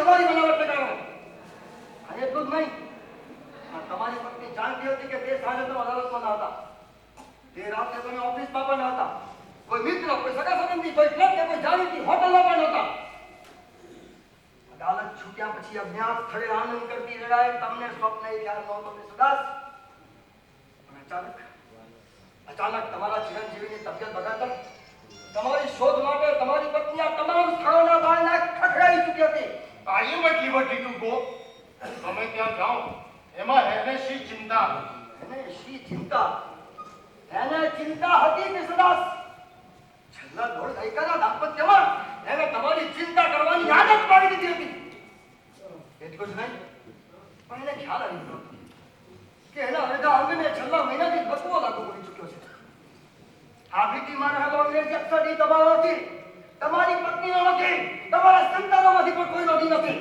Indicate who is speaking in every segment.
Speaker 1: તમારી બનાવટ લગાવો. અને એટલું જ નહીં, તમારી પત્ની જાણતી હતી કે તે સાંજે તમે અદાલતમાં ના હતા, તે રાત્રે તમે ઓફિસમાં પણ ન હતા, કોઈ મિત્ર, કોઈ સગા સંબંધી, કોઈ ક્લબ કે કોઈ જાણીતી હોટલમાં પણ નહોતા. અદાલત છૂટ્યા પછી અજ્ઞાત સ્થળે આનંદ કરતી વેળાએ તમને સ્વપ્ન ખ્યાલ નહોતો કૃષ્ણદાસ. અચાનક તમારા ચિરંજીવીની તબિયત બગડતા તમારી શોધ માટે તમારી પત્ની આ તમામ સ્થળોના બારણા ખખડાઈ ચૂકી હતી.
Speaker 2: આઈ એમ એટ લિબર્ટી ટુ ગો. તમે ત્યાં જાઓ, એમાં એને શી ચિંતા?
Speaker 1: એને શી ચિંતા? એને ચિંતા હતી કૃષ્ણદાસ. છેલ્લા 1.5 દાયકાના દાંપત્યમાં એને તમારી ચિંતા કરવાની આદત પાડી દીધી હતી. એટલું જ નહીં, પણ એને ખ્યાલ આવી ગયો કે એના અડધા અંગને છેલ્લા મહિનાથી બસવો લાગુ પડી ચૂક્યો છે. આ ભીતિમાં રહેલો અંગ્રેજી અક્ષરની દબાવવાથી તમારી પત્નીનો નથી, તમારા સંતાનોમાંથી પણ કોઈ રોગી નથી.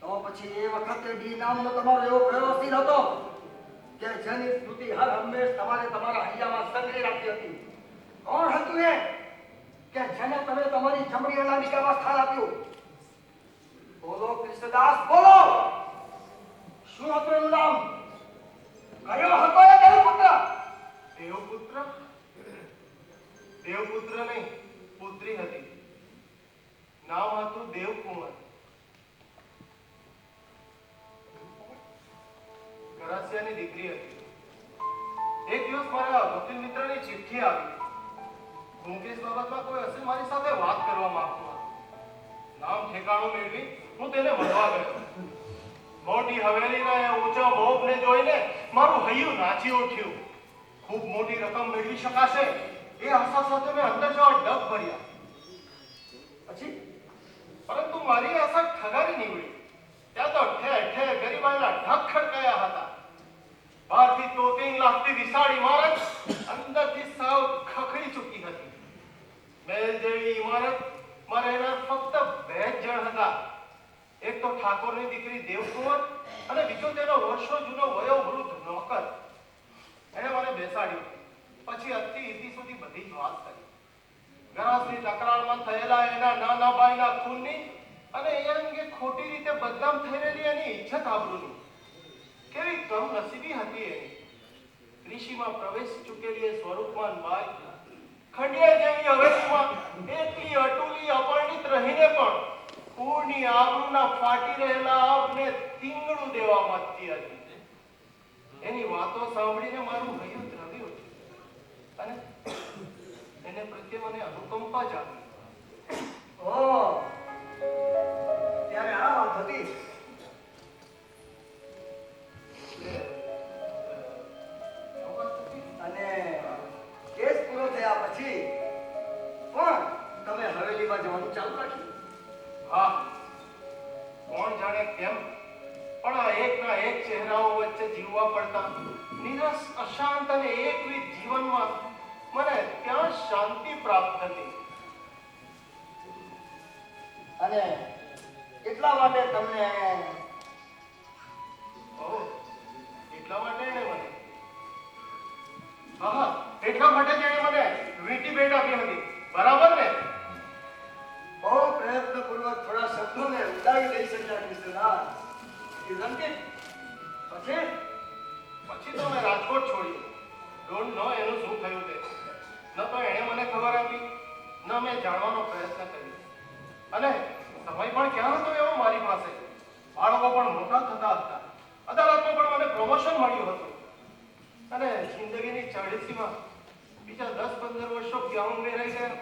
Speaker 1: તો પછી એ વખતે ડી નામનો તમારો એવો પ્રયોગશીલ હતો કે જેની સ્મૃતિ હર હંમેશ તમારે તમારા હૈયામાં સંગ્રહી રાખી હતી. કોણ હતું એ કે જેને તમે તમારી જમણી અનામિકામાં સ્થાન આપ્યું? બોલો કૃષ્ણદાસ, બોલો. શું હતું એનું નામ? કયો હતો એ દેવપુત્ર?
Speaker 2: દેવપુત્ર? દેવપુત્ર નહીં, પુત્રી હતી. નામ હતું દેવકુમાર. ગરાસિયાની દીકરી હતી. એક દિવસ મારા વકીલ મિત્રની ચિઠ્ઠી આવી. મુકેશ બાબતમાં કોઈ હશે મારી સાથે વાત કરવા માંગતો હતો. નામ ઠેકાણું મેળવી હું તેને મળવા ગયો. મોટી હવેલીના એ ઊંચા ભોગને જોઈને મારું હૈયું નાચી ઉઠ્યું. ખૂબ મોટી રકમ મેળવી શકાશે એ આશા સાથે મેં અંદર જવા ડગ ભર્યા. પછી પરંતુ મારી આશા ઠગારી નીવડી. ત્યાં તો ઠેર ઠેર ગરીબાઈના ઢગ ખડકાયા હતા. બહારથી તોતિંગ લાગતી વિશાળ ઇમારત અંદરથી સાવ ખખડી ચૂકી હતી. મહેલ જેવી ઇમારત માં રહેનાર ફક્ત 2 જણ હતા. એક તો ઠાકોરની દીકરી દેવકુંવર અને બીજો તેનો વર્ષો જૂનો વયોવૃદ્ધ નોકર. એણે મને બેસાડ્યો. પછી અતિ ઇતિ સુધી બધી જ વાત કરી. ગરાસની તકરારમાં થયેલા એના નાના ભાઈના ખૂનની અને એ અંગે ખોટી રીતે બદનામ થઈ રહેલી એની ઇજ્જત આબરૂની. કેવી કમનસીબી હતી એની. કૃષિમાં પ્રવેશી ચૂકેલી એ સ્વરૂપવાન બાઈ ખંડિયા જેવી હવેલીમાં એટલી અટુલી અપરિણિત રહીને પણ કુળની આબરૂના ફાટી રહેલા આપને તીંગણું દેવા માંગતી હતી. એની વાતો સાંભળીને મારું હૈયું દ્રવી ઉઠ્યું અને એને પ્રત્યે મને અનુકંપા જાગી.
Speaker 1: ઓહ, ત્યારે આ વાત હતી. અને કેસ પૂરો થયા પછી પણ તમે હવેલીમાં જવાનું ચાલુ રાખ્યું?
Speaker 2: હા, કોણ જાણે કેમ પણ આ એકના એક ચહેરાઓ વચ્ચે જીવવા પડતા નિરસ, અશાંત અને એકવિધ જીવનમાં મને ત્યાં શાંતિ પ્રાપ્ત હતી.
Speaker 1: અને એટલા માટે તમને
Speaker 2: એટલા માટે એને મને એટલા માટે જ એને મને વીંટી ભેટ આપી હતી. બરાબર ને?
Speaker 1: બહુ પ્રયત્નપૂર્વક થોડા શબ્દોને ઉડાવી દઈ શક્યા કૃષ્ણદાસ.
Speaker 2: પછી તો મેં રાજકોટ છોડ્યું. ડોન્ટ નો એનું શું થયું તે. ન તો એણે મને ખબર આપી, ન મેં જાણવાનો પ્રયત્ન કર્યો. અને સમય પણ ક્યાં હતો એવો મારી પાસે. બાળકો પણ મોટા થતા હતા. અદાલતમાં પણ મને પ્રમોશન મળ્યું હતું. અને જિંદગીની ચાળીસીમાં બીજા 10-15 વર્ષો ક્યાં ઉમેરાઈ ગયા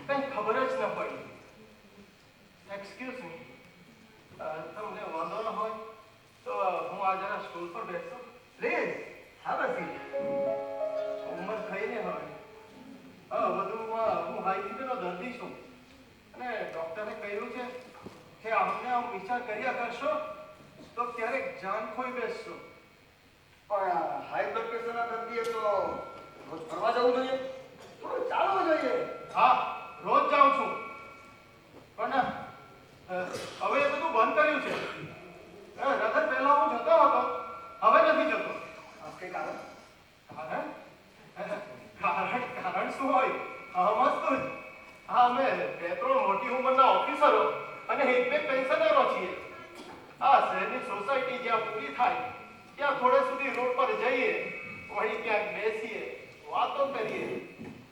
Speaker 2: કંઈ ખબર જ ન પડી. એક્સક્યુઝ મી, તમને વાંધો ન હોય તો હું આ જરા સ્ટૂલ પર બેસું?
Speaker 1: Please have a seat.
Speaker 2: ઉંમર થઈને હવે વધુમાં હું હાઈ બીપીનો દર્દી છું અને ડોક્ટરે કહ્યું છે કે આમને આમ વિચાર કર્યા કરશો તો ક્યારેક જાન ખોઈ બેસશો.
Speaker 1: પણ હાઈ બ્લડ પ્રેશરના દર્દીએ તો રોજ ફરવા જવું જોઈએ, થોડું ચાલવું જોઈએ.
Speaker 2: હા, રોજ જાઉં છું પણ હવે એ બધું બંધ કર્યું છે. રગત પહેલા હું જતો હતો, હવે નથી જતો.
Speaker 1: કે કારણ?
Speaker 2: કારણ શું હોય? મસ્ત જ. હા, અમે 2-3 મોટી ઉંમરના ઓફિસરો અને 1-2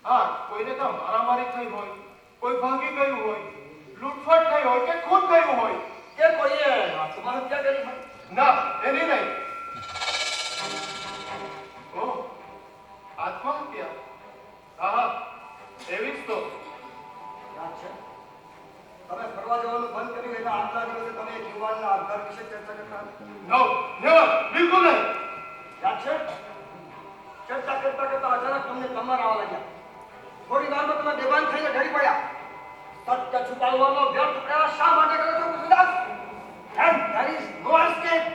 Speaker 2: હા, કોઈને તો મારામારી થઈ હોય, કોઈ ભાગી ગયું હોય, લૂંટફાટ થઈ હોય કે ખૂન થયું હોય.
Speaker 1: કે કોઈએ આત્મહત્યા કરી હોય?
Speaker 2: ના, એની નહીં. ઓહ, આત્મહત્યા. હા, એવી જ તો.
Speaker 1: યાદ છે તમે ફરવા જવાનું બંધ કર્યું એના આગલા દિવસે તમે એક યુવાનના આપઘાત વિશે ચર્ચા કરતા હતા.
Speaker 2: નો, નેવર, બિલકુલ નહીં.
Speaker 1: યાદ છે ચર્ચા કરતા કરતા અચાનક તમને કમર આવવા લાગ્યા. થોડી વારમાં તમે બેભાન થઈને ઢળી પડ્યા. સત્ય છુપાવવાનો વ્યર્થ પ્રયાસ શા માટે કરો છો Krishnadas? And there is no escape.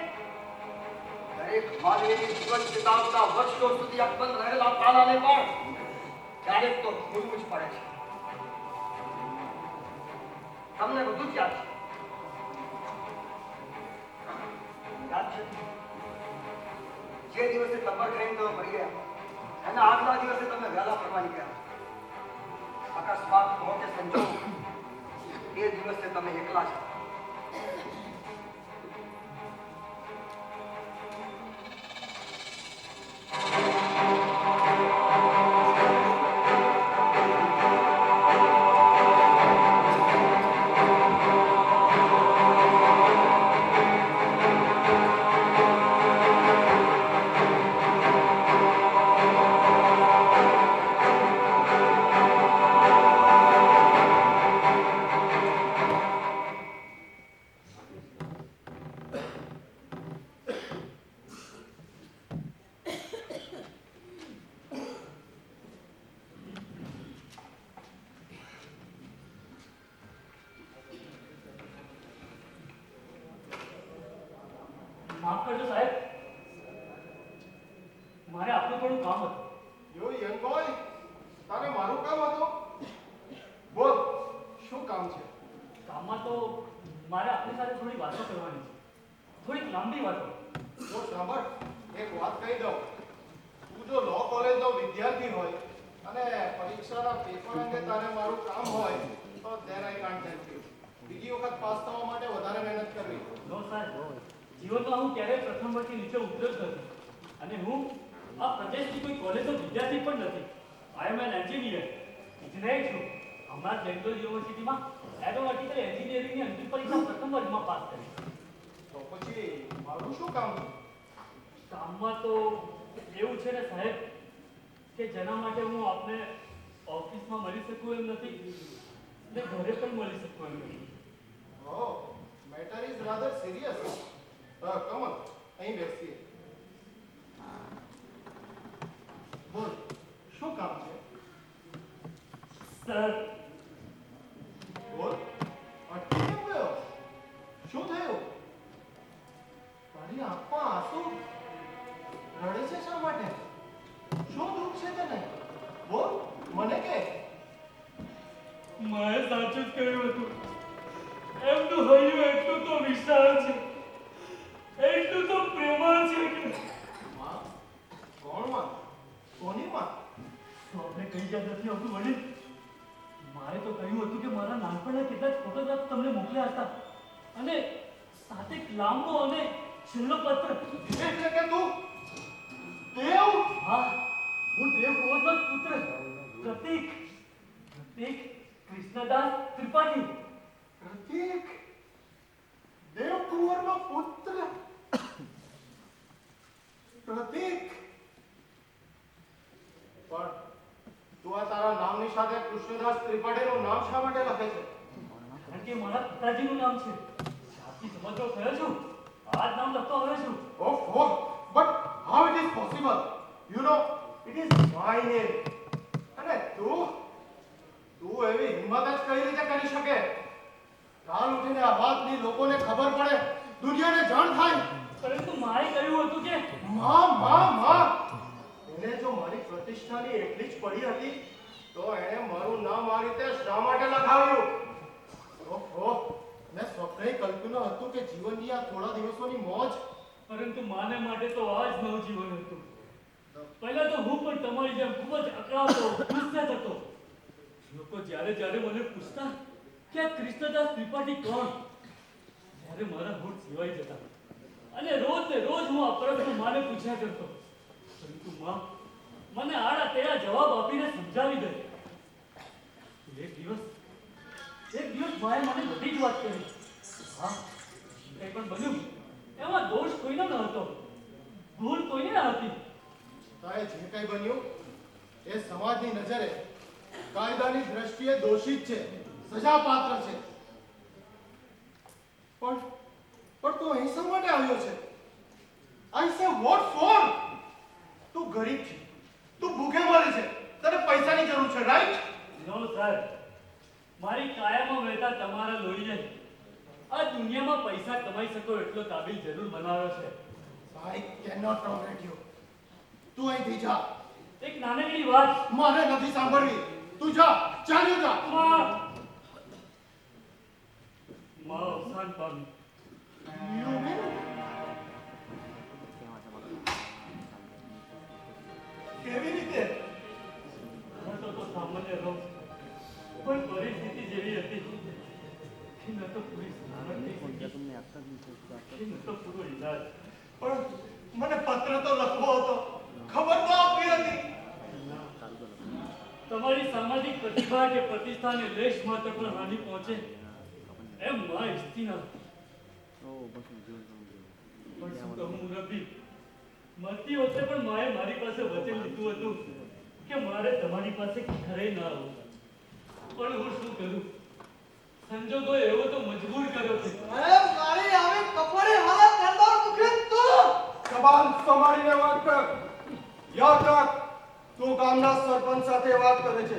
Speaker 1: દરેક માનવીની જીવન વિતાવતા વર્ષો સુધી અકબંધ રહેલા તાળાને પણ ક્યારેક તો ખોલવું જ પડે છે. તમને બધું જ યાદ છે? જે દિવસે કબર ખાઈને તમે મરી ગયા એના આગલા દિવસે તમે વહેલા ફરવા નીકળ્યા. અકસ્માત હો કે સંજોગ એ દિવસે તમે એકલા છો.
Speaker 3: માફ કરજો સાહેબ, મારે આપનું થોડું કામ હતું.
Speaker 2: યુ યંગ બોય, તારે મારું કામ હતું? બોલ, શું કામ છે?
Speaker 3: કામમાં તો મારે આપની સાથે થોડી વાતો કરવાની છે, થોડીક લાંબી વાતો.
Speaker 2: જો સાંભળ, એક વાત કહી દઉં. તું જો લો કોલેજનો વિદ્યાર્થી હોય અને પરીક્ષાના પેપર અંગે તારે મારું કામ હોય તો then I can't help you. બીજી વખત પાસ થવા માટે વધારે મહેનત કરવી.
Speaker 3: નો સાહેબ, જીવનમાં હું ક્યારેય પ્રથમ વર્ષથી નીચે ઉતર્યો જ નથી, અને હું આ પ્રદેશની કોઈ કોલેજનો વિદ્યાર્થી પણ નથી. આઈ એમ એન એન્જિનિયર, ઇજનેર છું. હમણાં જ બેંગ્લોર યુનિવર્સિટીમાં એરોનોટિકલ એન્જિનિયરિંગની અંતિમ પરીક્ષા પ્રથમ વર્ષમાં પાસ કરી.
Speaker 2: તો પછી મારું શું કામ છે?
Speaker 3: કામમાં તો એવું છે ને સાહેબ કે જેના માટે હું આપને ઓફિસમાં મળી શકું એમ નથી ને ઘરે પણ મળી શકું એમ નથી.
Speaker 2: Oh, matter is rather serious. Come on, અહીં બેસીએ. બોલ, શું કામ છે?
Speaker 3: સર,
Speaker 2: બોલ, અટકી કેમ ગયો? શું થયું? તારી આંખમાં આંસુ રડે છે શા માટે? શું દુઃખ છે તને? બોલ, મને કે.
Speaker 3: મારે સાચું જ કહ્યું હતું. એમનું હૈયું એટલું તો વિશાળ છે, એટલું તો પ્રેમાળ છે કે
Speaker 2: માં? કોણ માં? કોની માં?
Speaker 3: આપણે કઈ યાદ નથી આવતું વડીલ. મારે તો કહ્યું હતું કે મારા નાનપણના કેટલાક ફોટોગ્રાફ તમને મોકલ્યા હતા અને સાથે એક લાંબો અને છેલ્લો પત્ર.
Speaker 2: એટલે કે તું દેવ?
Speaker 3: હા, હું દેવ કુંવરનો જ પુત્ર પ્રતીક કૃષ્ણદાસ ત્રિપાઠી.
Speaker 2: પ્રતીક દેવ કુંવરનો પુત્ર પ્રતીક. પણ તું આ તારા નામની સાથે કૃષ્ણદાસ ત્રિપાઠીનું નામ શા માટે લખે છે?
Speaker 3: કારણ કે મારા પિતાજીનું નામ છે. ત્યારથી સમજવો થયો છું, આ જ નામ લખતો આવ્યો છું.
Speaker 2: Oh, but how it is possible? You know, it is my name. અને તું એવી હિંમત જ કઈ રીતે કરી શકે? કાલ ઉઠીને આ વાતની લોકોને ખબર પડે, દુનિયાને જાણ થાય.
Speaker 3: પરંતુ માએ કહ્યું હતું કે
Speaker 2: માં એને જો મારી પ્રતિષ્ઠાની એટલી જ પડી હતી તો એણે મારું નામ આ રીતે શા માટે લખાવ્યું? ઓહો, મેં સ્વપ્ને કલ્પ્યું હતું કે જીવનની આ થોડા દિવસોની મોજ.
Speaker 3: પરંતુ માને માટે તો આ જ નવજીવન હતું. પહેલા તો હું પણ તમારી જેમ ખૂબ જ અકળાતો, ગુસ્સે થતો. લોકો જ્યારે મને પૂછતા કે આ કૃષ્ણદાસ ત્રિપાઠી કોણ, ત્યારે મારા હોઠ સિવાય જતા અને રોજ હું આ પ્રશ્ન માને પૂછ્યા કરતો. પરંતુ માં, મને આડા તેડા જવાબ આપીને સમજાવી દે. એક દિવસ ભાઈએ મને બધી જ વાત કરી. હા, કંઈ પણ બન્યું એમાં દોષ કોઈનો ન હતો, ભૂલ કોઈની ન હતી.
Speaker 2: તારે જે કંઈ બન્યું એ સમાજની નજરે કાયદાની દ્રષ્ટિએ દોષિત છે, સજાપાત્ર છે. પણ તું અહીં શા માટે આવ્યો છે? આઈ સે વોટ ફોર? તું ગરીબ છે, તું ભૂખે મરે છે, તને પૈસાની જરૂર છે, રાઈટ?
Speaker 3: નો સર, મારી કાયામાં વહેતા તમારા લોહીએ આ દુનિયામાં પૈસા કમાઈ શકો એટલો કાબિલ જરૂર બનાવ્યો છે.
Speaker 2: આઈ કેનોટ ટોલરેટ યુ. તું અહીંથી જા.
Speaker 3: એક નાનકડી વાત
Speaker 2: મારે નથી સાંભળવી. તું જા, ચાલ્યો જા.
Speaker 3: માં અવસાન પામી.
Speaker 2: કેવી રીતે?
Speaker 3: હતો તો સામાન્ય રોગ, પણ પરિસ્થિતિ જેવી હતી કે ન તો પૂરી સારવાર થઈ શકી, કે ન તો પૂરો ઈલાજ.
Speaker 2: પણ મને પત્ર તો લખવો હતો, ખબર તો આપવી હતી.
Speaker 3: તમારી સામાજિક પ્રતિભા કે પ્રતિષ્ઠાને લેશ માત્ર પણ હાનિ પહોંચે એમ માં ઈચ્છતી ન હતી. પણ શું કહું મુરબ્બી, મરતી વખતે પણ માએ મારી પાસે વચન લીધું હતું કે મારે તમારી પાસે ઘરે ના આવું. પણ હું શું કરું, સંજોગો એવો તો મજબૂર કર્યો છે.
Speaker 1: અરે મારી આવી કપડે હાલત કરતા મુખી તું
Speaker 2: જબાન સંભાળીને વાત કર. યાદ રાખ, તું ગામના સરપંચ સાથે વાત કરે છે.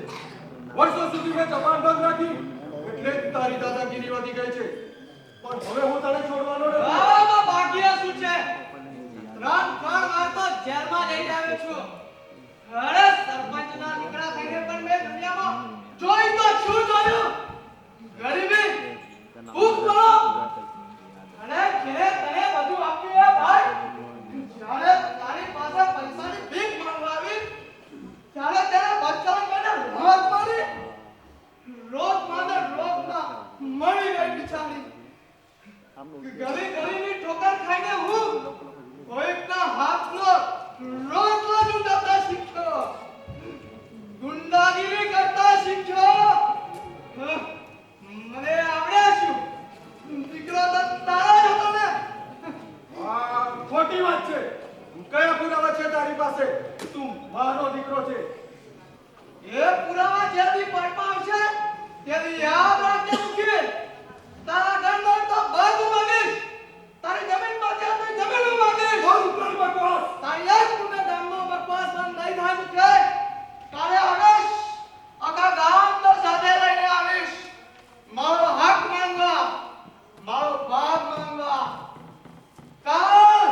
Speaker 2: વર્ષો સુધી મેં જબાન બંધ રાખી એટલે જ તારી દાદાગીરી વધી ગઈ છે. પણ હવે હું તને છોડવાનો નથી.
Speaker 1: આમાં ભાગ્ય શું છે? 3-4 વાર તો જેલમાં જઈને આવ્યો છું. અરે સરપંચના દીકરા થઈને પણ મેં દુનિયામાં જોઈ તો શું જોયું? ગરીબી, ભૂખમરો અને જેને તને બધું આપ્યું એ ભાઈ, જ્યારે તારી પાસે પૈસાની ભીખ માંગવા આવી ત્યારે તેને બચાવ કરીને રાહત મળી. રોજ માને રોજના મળી ગઈ બિચારી. ગરીબની ઠોકર ખાઈને હું કોઈકના હાથનો રોટલો ચૂંટતા શીખ્યો, ગુંડાગીરી કરતા શીખ્યો. મને આવડે શું? દીકરો તો તારો જ હતો ને.
Speaker 2: આ ખોટી વાત છે. કયા પુરાવા છે તારી પાસે તું મારો દીકરો છે?
Speaker 1: એ પુરાવા જેવી પડમાં આવશે તેવી યાદ રાખજે મુખી. તારા ઘરનો તો બધું માંગીશ, તારી જમીન માંથી આપણે જમીન માંગીશ.
Speaker 2: બંધ કર બકવાસ.
Speaker 1: તારી એક તું ગામમાં બકવાસ બંધ નહીં થાય મુખી. તારે આવીશ, આખા ગામ તો સાથે લઈને આવીશ. મારો હક માંગવા, મારો ભાગ માંગવા. કાલ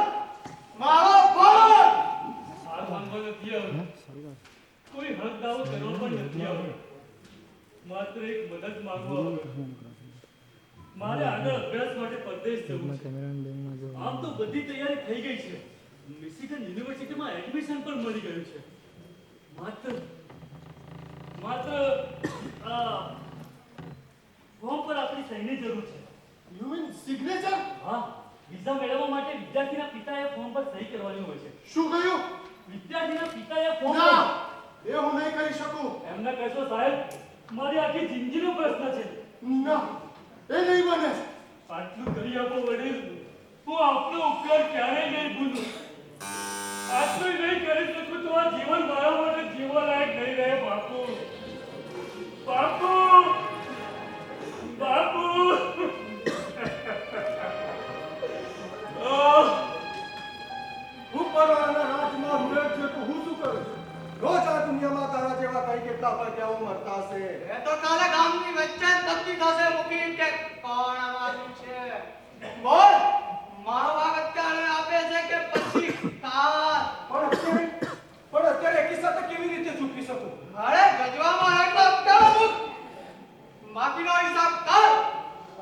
Speaker 1: મારો ફળ.
Speaker 3: હાર માંગવો નથી આવ્યો, કોઈ હક દાવો કરવો પણ નથી આવ્યો, માત્ર એક મદદ માંગવા આવ્યો. મારે આગળ અભ્યાસ માટે પરદેશ જવું છે. આમ તો બધી તૈયારી થઈ ગઈ છે, મિશિગન યુનિવર્સિટીમાં એડમિશન પણ મળી ગયું છે. માત્ર આ ફોર્મ પર આપણી સહીની જરૂર છે.
Speaker 2: You mean signature?
Speaker 3: હા, વિઝા મેળવવા માટે વિદ્યાર્થીના પિતાએ ફોર્મ પર સહી કરવાની હોય છે.
Speaker 2: શું કહ્યું?
Speaker 3: વિદ્યાર્થીના પિતાએ ફોર્મ પર
Speaker 2: ના, એ હું નહીં કરી શકું.
Speaker 3: એમને કહેશો સાહેબ, મારી આખી જિંદગીનો પ્રશ્ન છે.
Speaker 2: ના, એ નહીં બને.
Speaker 3: આટલું કરી આપો વડીલ, હું આપનો ઉપકાર ક્યારેય નહીં ભૂલું. આટલું નહીં કરી શકું તો આ જીવન મારા માટે જીવવા લાયક નહીં રહે. બાપુ, બાપુ, બાપુ.
Speaker 2: હું પરવાના રાજમાં રૂડે છે તો હું શું કરું? રોજ આ દુનિયામાં તારા જેવા કઈ કેટલા પ્રજાઓ મરતા હશે.
Speaker 1: એ તો કાલે ગામની વચ્ચે નક્કી થશે મુખી કે કોણ અમારું છે. બોલ, મારો વાગ અત્યારે આપે છે કે પછી કાલ?
Speaker 2: પણ અત્યારે એકી સાથે કેવી રીતે ચૂકી શકું?
Speaker 1: અરે ગજવામાં એટલો અત્યારે મુક, બાકીનો હિસાબ કર.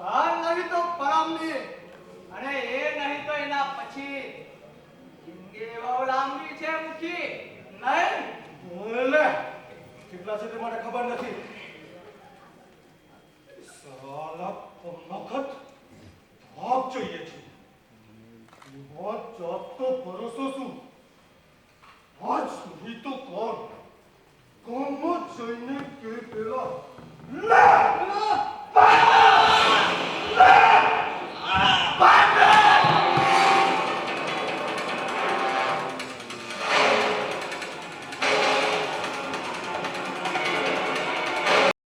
Speaker 1: હાલ નહીં તો પરમની, અને એ નહીં તો એના પછી. જિંદગી બહુ લાંબી છે મુખી, નહીં?
Speaker 2: લે, કેટલા છે તે મને ખબર નથી. સાલા વખત ભાગ જોઈએ છે. મોત જાત તો ભરોસો શું? આજ સુધી તો કોણ
Speaker 1: સૈનિક કે પેલા લે